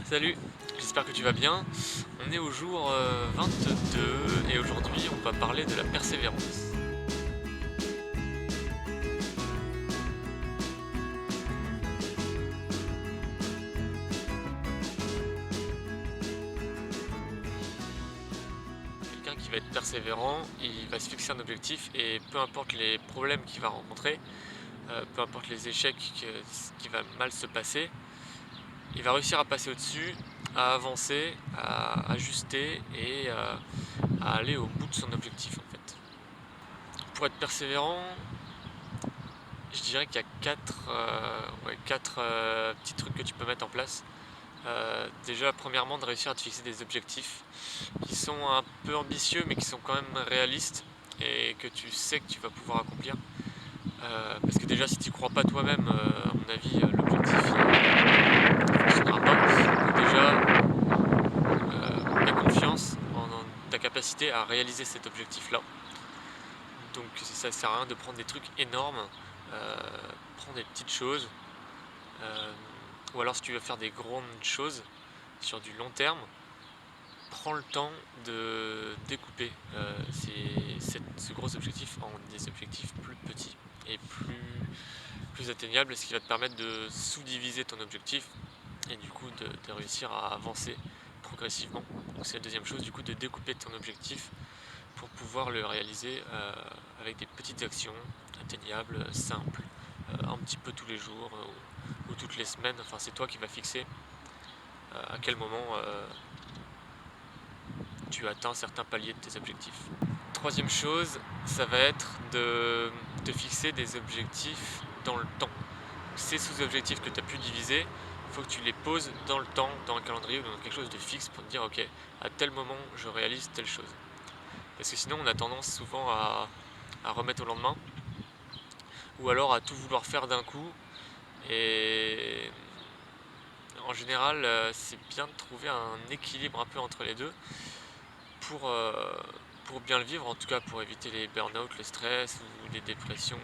Salut, j'espère que tu vas bien. On est au jour 22 et aujourd'hui on va parler de la persévérance. Quelqu'un qui va être persévérant, il va se fixer un objectif et peu importe les problèmes qu'il va rencontrer, peu importe les échecs qui va mal se passer, il va réussir à passer au-dessus, à avancer, à ajuster et à aller au bout de son objectif en fait. Pour être persévérant, je dirais qu'il y a quatre petits trucs que tu peux mettre en place. Déjà, premièrement, de réussir à te fixer des objectifs qui sont un peu ambitieux, mais qui sont quand même réalistes et que tu sais que tu vas pouvoir accomplir. Parce que déjà, si tu crois pas toi-même, à mon avis, l'objectif ne fonctionnera pas. Donc déjà, la confiance en ta capacité à réaliser cet objectif-là. Donc ça sert à rien de prendre des trucs énormes, euh, prends des petites choses. Euh, ou alors si tu veux faire des grandes choses sur du long terme, prends le temps de découper ce gros objectif en des objectifs plus petits et plus atteignables, ce qui va te permettre de sous-diviser ton objectif et du coup de réussir à avancer progressivement. Donc c'est la deuxième chose, du coup de découper ton objectif pour pouvoir le réaliser avec des petites actions atteignables, simples, un petit peu tous les jours ou toutes les semaines. Enfin, c'est toi qui vas fixer à quel moment tu atteins certains paliers de tes objectifs. Troisième chose, ça va être de te fixer des objectifs dans le temps. Ces sous-objectifs que tu as pu diviser, il faut que tu les poses dans le temps, dans un calendrier ou dans quelque chose de fixe pour te dire ok, à tel moment je réalise telle chose. Parce que sinon on a tendance souvent à remettre au lendemain ou alors à tout vouloir faire d'un coup et en général c'est bien de trouver un équilibre un peu entre les deux pour, euh, pour bien le vivre, en tout cas pour éviter les burn-out, le stress ou les dépressions,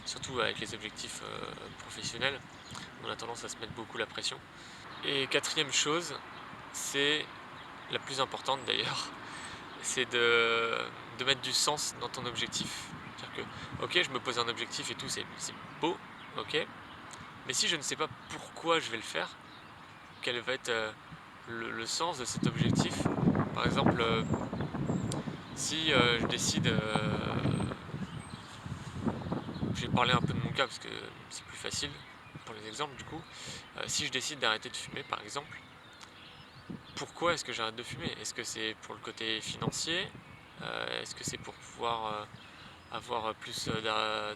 surtout avec les objectifs professionnels. On a tendance à se mettre beaucoup la pression. Et quatrième chose, c'est la plus importante d'ailleurs, c'est de mettre du sens dans ton objectif. C'est-à-dire que, ok, je me pose un objectif et tout, c'est beau, ok, mais si je ne sais pas pourquoi je vais le faire, quel va être le sens de cet objectif. Par exemple, si je décide, je vais parler un peu de mon cas parce que c'est plus facile pour les exemples du coup, si je décide d'arrêter de fumer par exemple, pourquoi est-ce que j'arrête de fumer? Est-ce que c'est pour le côté financier? Est-ce que c'est pour pouvoir avoir plus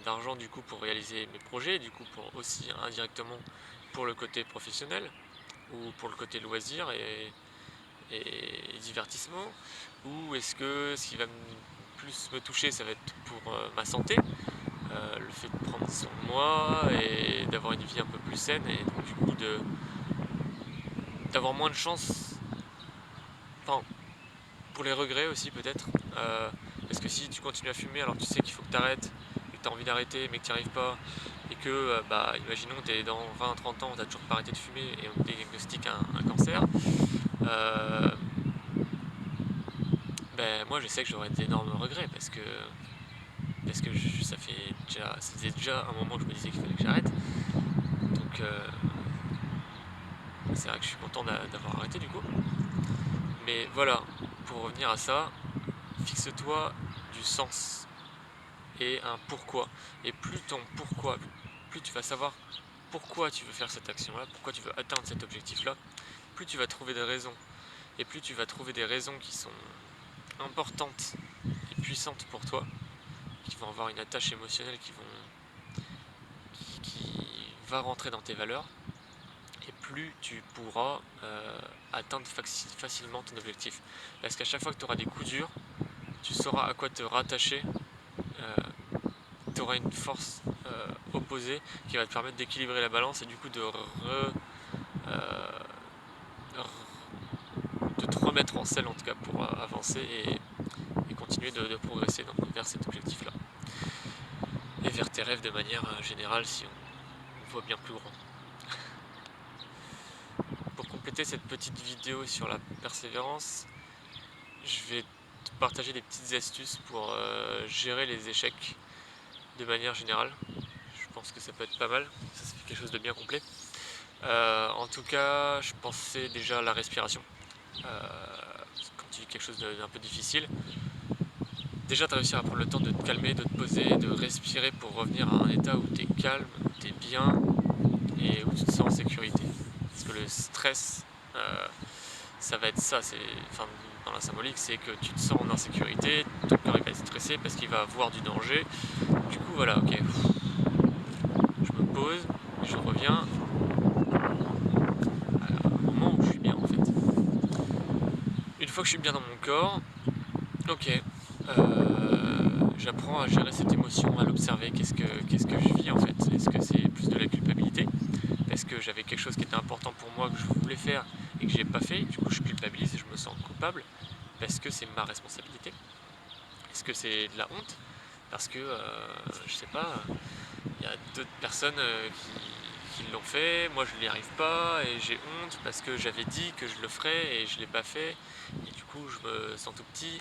d'argent du coup pour réaliser mes projets, du coup pour aussi indirectement pour le côté professionnel ou pour le côté loisir et divertissement? Ou est-ce que ce qui va plus me toucher ça va être pour ma santé, le fait de prendre soin de moi et d'avoir une vie un peu plus saine et donc du coup d'avoir moins de chance, enfin pour les regrets aussi peut-être, parce que si tu continues à fumer alors tu sais qu'il faut que tu arrêtes et que tu as envie d'arrêter mais que tu n'y arrives pas et que bah imaginons tu es dans 20-30 ans, tu n'as toujours pas arrêté de fumer et on te diagnostique un cancer, euh, ben moi je sais que j'aurais d'énormes regrets parce que ça faisait déjà un moment que je me disais qu'il fallait que j'arrête, donc c'est vrai que je suis content d'avoir arrêté du coup, mais voilà, pour revenir à ça, fixe-toi du sens et un pourquoi. Et plus ton pourquoi, plus tu vas savoir pourquoi tu veux faire cette action-là, pourquoi tu veux atteindre cet objectif-là, plus tu vas trouver des raisons. Et plus tu vas trouver des raisons qui sont importantes et puissantes pour toi, qui vont avoir une attache émotionnelle qui va rentrer dans tes valeurs, et plus tu pourras atteindre facilement ton objectif. Parce qu'à chaque fois que tu auras des coups durs, tu sauras à quoi te rattacher, tu auras une force opposée qui va te permettre d'équilibrer la balance et du coup euh, de te remettre en selle en tout cas pour avancer et continuer de progresser vers cet objectif là et vers tes rêves de manière générale si on voit bien plus grand. Pour compléter compléter cette petite vidéo sur la persévérance, je vais te partager des petites astuces pour gérer les échecs de manière générale. Je pense que ça peut être pas mal, ça fait quelque chose de bien complet. En tout cas, je pensais déjà à la respiration. Quand tu vis quelque chose d'un peu difficile, déjà tu as réussi à prendre le temps de te calmer, de te poser, de respirer pour revenir à un état où tu es calme, où tu es bien et où tu te sens en sécurité. Parce que le stress, ça va être ça, enfin, dans la symbolique, c'est que tu te sens en insécurité, ton corps il va être stressé parce qu'il va avoir du danger. Du coup voilà, ok, je me pose, je reviens à un moment où je suis bien en fait. Une fois que je suis bien dans mon corps, ok, j'apprends à gérer cette émotion, à l'observer, qu'est-ce que je vis en fait. Est-ce que c'est plus de la culpabilité? Est-ce que j'avais quelque chose qui était important pour moi, que je voulais faire et que j'ai pas fait? Du coup je culpabilise et je me sens coupable parce que c'est ma responsabilité. Est-ce que c'est de la honte? Parce que, je sais pas, il y a d'autres personnes qui l'ont fait, moi je n'y arrive pas et j'ai honte parce que j'avais dit que je le ferais et je l'ai pas fait et du coup je me sens tout petit.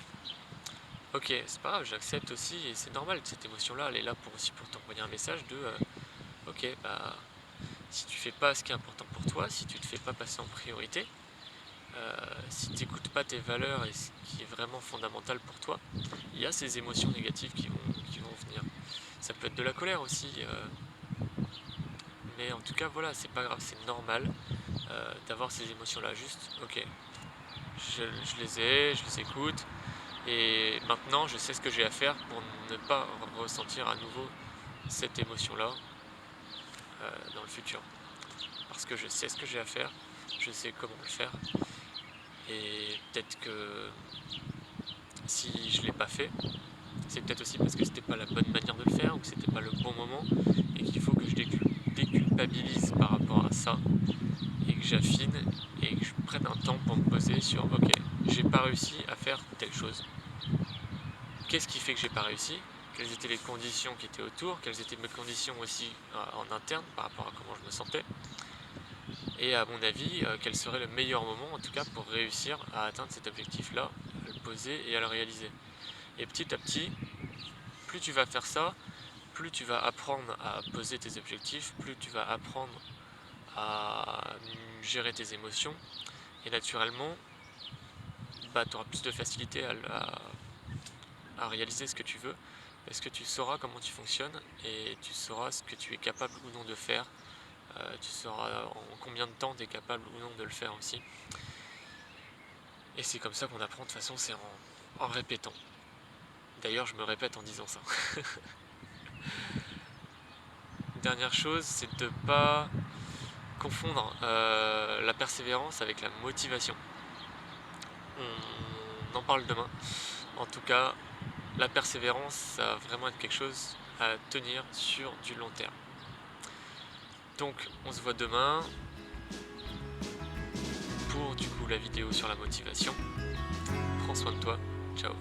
Ok, c'est pas grave, j'accepte aussi et c'est normal, cette émotion-là, elle est là pour t'envoyer un message de ok, bah si tu fais pas ce qui est important pour toi, si tu te fais pas passer en priorité, si tu n'écoutes pas tes valeurs et ce qui est vraiment fondamental pour toi, il y a ces émotions négatives qui vont venir. Ça peut être de la colère aussi, mais en tout cas voilà, c'est pas grave, c'est normal d'avoir ces émotions-là. Juste, ok, je les ai, je les écoute, et maintenant je sais ce que j'ai à faire pour ne pas ressentir à nouveau cette émotion-là dans le futur. Parce que je sais ce que j'ai à faire, je sais comment le faire, et peut-être que si je ne l'ai pas fait, c'est peut-être aussi parce que c'était pas la bonne manière de le faire ou que c'était pas le bon moment et qu'il faut que je déculpabilise par rapport à ça et que j'affine et que je prenne un temps pour me poser sur ok, j'ai pas réussi à faire telle chose. Qu'est-ce qui fait que j'ai pas réussi? Quelles étaient les conditions qui étaient autour? Quelles étaient mes conditions aussi en interne par rapport à comment je me sentais? Et à mon avis, quel serait le meilleur moment en tout cas pour réussir à atteindre cet objectif-là, à le poser et à le réaliser. Et petit à petit, plus tu vas faire ça, plus tu vas apprendre à poser tes objectifs, plus tu vas apprendre à gérer tes émotions, et naturellement, bah, tu auras plus de facilité à réaliser ce que tu veux, parce que tu sauras comment tu fonctionnes, et tu sauras ce que tu es capable ou non de faire, tu sauras en combien de temps tu es capable ou non de le faire aussi. Et c'est comme ça qu'on apprend, de toute façon, c'est en répétant. D'ailleurs, je me répète en disant ça. Dernière chose, c'est de ne pas confondre la persévérance avec la motivation. On en parle demain. En tout cas, la persévérance, ça va vraiment être quelque chose à tenir sur du long terme. Donc, on se voit demain pour du coup la vidéo sur la motivation. Prends soin de toi. Ciao.